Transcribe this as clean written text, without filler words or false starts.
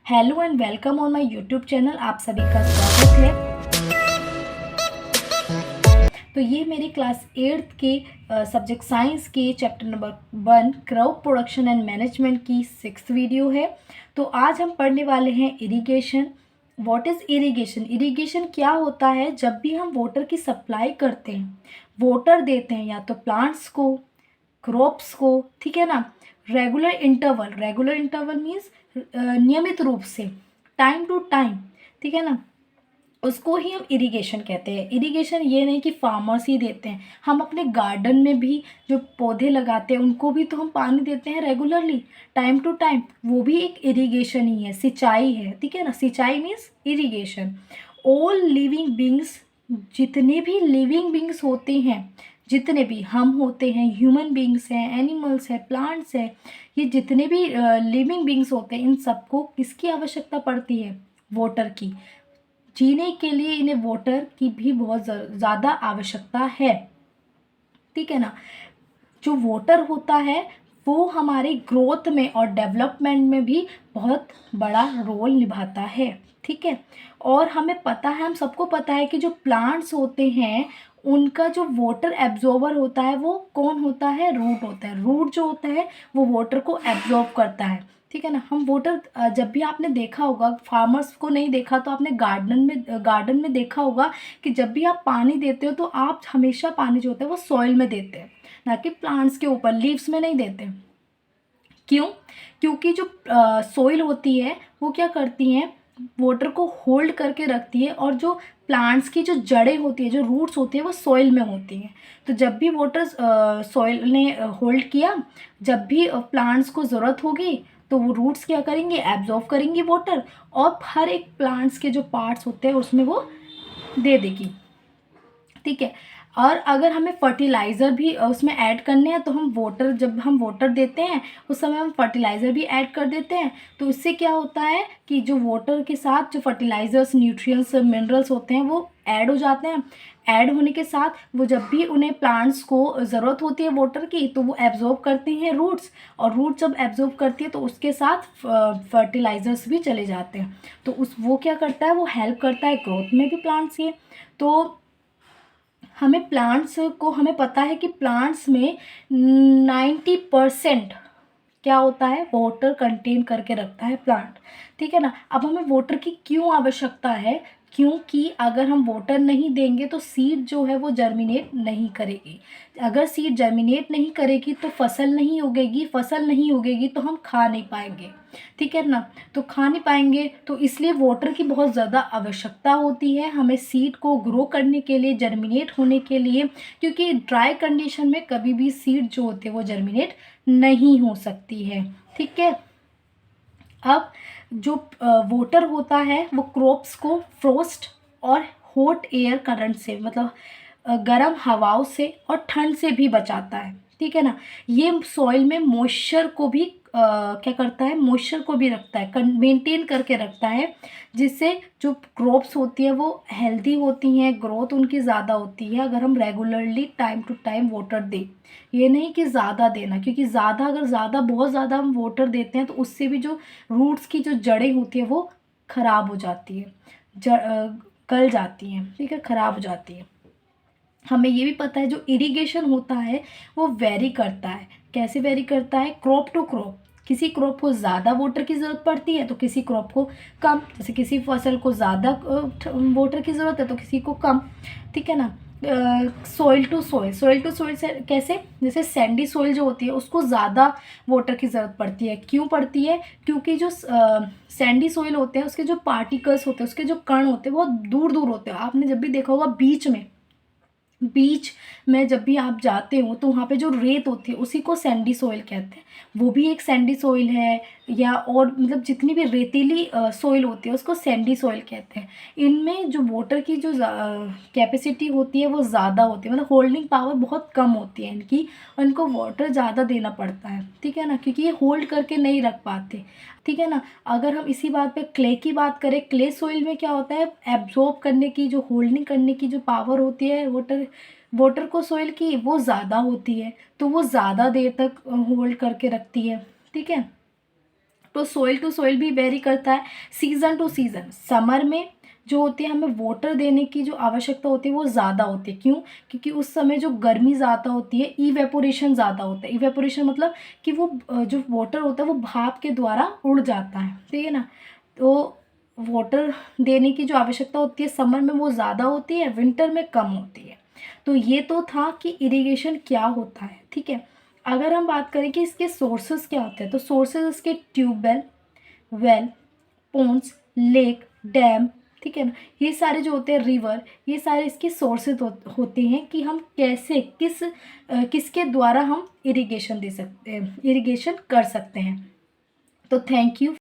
Hello and welcome on my YouTube channel. आप सभी का स्वागत है। तो ये मेरी क्लास 8th के सब्जेक्ट साइंस के chapter number 1 crop production and management की 6th वीडियो है। तो आज हम पढ़ने वाले हैं irrigation. What is irrigation? Irrigation क्या होता है? जब भी हम वाटर की सप्लाई करते हैं, वाटर देते हैं या तो प्लांट्स को, क्रॉप्स को, ठीक है ना, रेगुलर इंटरवल मीन्स नियमित रूप से, टाइम टू टाइम, ठीक है ना, उसको ही हम इरिगेशन कहते हैं। इरिगेशन ये नहीं कि फार्मर्स ही देते हैं, हम अपने गार्डन में भी जो पौधे लगाते हैं उनको भी तो हम पानी देते हैं रेगुलरली, टाइम टू टाइम, वो भी एक इरिगेशन ही है, सिंचाई है, ठीक है ना। सिंचाई means irrigation. All living beings, जितने भी लिविंग बींग्स होते हैं, जितने भी हम होते हैं, ह्यूमन बींग्स हैं, एनिमल्स हैं, प्लांट्स हैं, ये जितने भी लिविंग बींग्स होते हैं, इन सबको किसकी आवश्यकता पड़ती है? वाटर की। जीने के लिए इन्हें वाटर की भी बहुत ज़्यादा आवश्यकता है, ठीक है ना। जो वाटर होता है वो हमारी ग्रोथ में और डेवलपमेंट में भी बहुत बड़ा रोल निभाता है, ठीक है। और हमें पता है, हम सबको पता है कि जो प्लांट्स होते हैं उनका जो वाटर एब्जॉर्बर होता है वो कौन होता है? रूट होता है। रूट जो होता है वो वाटर को एब्जॉर्ब करता है, ठीक है ना। हम वाटर जब भी आपने देखा होगा, फार्मर्स को नहीं देखा तो आपने गार्डन में देखा होगा कि जब भी आप पानी देते हो तो आप हमेशा पानी जो होता है वो सॉइल में देते हैं, ना कि प्लांट्स के ऊपर, लीव्स में नहीं देते। क्यों? क्योंकि जो सोइल होती है वो क्या करती हैं? वाटर को होल्ड करके रखती है, और जो प्लांट्स की जो जड़ें होती है, जो रूट्स होती है, वो सॉइल में होती हैं। तो जब भी वाटर सॉइल ने होल्ड किया, जब भी प्लांट्स को ज़रूरत होगी तो वो रूट्स क्या करेंगे? एब्जॉर्ब करेंगी वाटर, और हर एक प्लांट्स के जो पार्ट्स होते हैं उसमें वो दे देगी, ठीक है। और अगर हमें फर्टिलाइज़र भी उसमें ऐड करने हैं तो हम वाटर, जब हम वाटर देते हैं उस समय हम फर्टिलाइज़र भी ऐड कर देते हैं। तो इससे क्या होता है कि जो वाटर के साथ जो फर्टिलाइज़र्स, न्यूट्रिएंट्स, मिनरल्स होते हैं वो ऐड हो जाते हैं। ऐड होने के साथ वो जब भी उन्हें प्लांट्स को ज़रूरत होती है वाटर की तो वो एब्जॉर्ब करते हैं रूट्स, और रूट जब एब्जॉर्ब करती है तो उसके साथ फर्टिलाइज़र्स भी चले जाते हैं। तो वो क्या करता है? वो हेल्प करता है ग्रोथ में भी प्लांट्स के। तो हमें प्लांट्स को, हमें पता है कि प्लांट्स में 90% क्या होता है? वाटर कंटेन करके रखता है प्लांट, ठीक है ना। अब हमें वाटर की क्यों आवश्यकता है? क्योंकि अगर हम वाटर नहीं देंगे तो सीड जो है वो जर्मिनेट नहीं करेगी। अगर सीड जर्मिनेट नहीं करेगी तो फसल नहीं उगेगी, फसल नहीं उगेगी तो हम खा नहीं पाएंगे, ठीक है ना। तो खा नहीं पाएंगे तो इसलिए वाटर की बहुत ज़्यादा आवश्यकता होती है हमें सीड को ग्रो करने के लिए, जर्मिनेट होने के लिए। क्योंकि ड्राई कंडीशन में कभी भी सीड जो होते हैं वो जर्मिनेट नहीं हो सकती है, ठीक है। अब जो वाटर होता है वो क्रॉप्स को फ्रोस्ट और हॉट एयर करंट से, मतलब गर्म हवाओं से और ठंड से भी बचाता है, ठीक है ना। ये सॉइल में मॉइस्चर को भी क्या करता है? मॉइस्चर को भी रखता है, मेंटेन करके रखता है, जिससे जो क्रॉप्स होती है वो हेल्दी होती हैं, ग्रोथ उनकी ज़्यादा होती है अगर हम regularly time to time water दें। ये नहीं कि ज़्यादा देना, क्योंकि अगर बहुत ज़्यादा हम वाटर देते हैं तो उससे भी जो रूट्स की जो जड़ें होती है वो ख़राब हो जाती है, गल जाती हैं, ठीक है, ख़राब हो जाती है। हमें ये भी पता है जो इरिगेशन होता है वो वेरी करता है। कैसे वेरी करता है? Crop to crop. किसी क्रॉप को ज़्यादा वाटर की ज़रूरत पड़ती है तो किसी क्रॉप को कम। जैसे किसी फसल को ज़्यादा वाटर की ज़रूरत है तो किसी को कम, ठीक है ना। सॉइल टू सॉइल से कैसे? जैसे सैंडी सॉइल जो होती है उसको ज़्यादा वाटर की ज़रूरत पड़ती है। क्यों पड़ती है? क्योंकि जो सैंडी सॉइल होते हैं उसके जो पार्टिकल्स होते हैं, उसके जो कण होते हैं बहुत दूर दूर होते हैं। आपने जब भी देखा होगा बीच में जब भी आप जाते हो तो वहाँ पे जो रेत होती है उसी को सैंडी सॉइल कहते हैं। वो भी एक सैंडी सॉइल है, या और मतलब जितनी भी रेतीली सॉइल होती है उसको सैंडी सॉइल कहते हैं। इनमें जो वाटर की जो कैपेसिटी होती है वो ज़्यादा होती है, मतलब होल्डिंग पावर बहुत कम होती है इनकी, और इनको वाटर ज़्यादा देना पड़ता है, ठीक है ना, क्योंकि ये होल्ड करके नहीं रख पाते, ठीक है ना। अगर हम इसी बात पे क्ले की बात करें, क्ले सोइल में क्या होता है? एब्जॉर्ब करने की, जो होल्डिंग करने की जो पावर होती है वाटर को सोइल की, वो ज़्यादा होती है, तो वो ज़्यादा देर तक होल्ड करके रखती है, ठीक है। तो सॉइल टू सॉइल भी वेरी करता है, सीज़न टू सीज़न। समर में जो होती है हमें वाटर देने की जो आवश्यकता होती है वो ज़्यादा होती है। क्यों? क्योंकि उस समय जो गर्मी ज़्यादा होती है, इवेपोरेशन ज़्यादा होता है। इवेपोरेशन मतलब कि वो जो वाटर होता है वो भाप के द्वारा उड़ जाता है, ठीक है ना। तो वाटर देने की जो आवश्यकता होती है समर में वो ज़्यादा होती है, विंटर में कम होती है। तो ये तो था कि इरिगेशन क्या होता है, ठीक है। अगर हम बात करें कि इसके सोर्सेज क्या होते हैं, तो सोर्सेज इसके tubewell, well, ponds, lake, dam, ठीक है ना, ये सारे जो होते हैं रिवर, ये सारे इसके सोर्सेज होते हैं कि हम कैसे किसके द्वारा हम इरिगेशन दे सकते हैं, इरिगेशन कर सकते हैं। तो थैंक यू।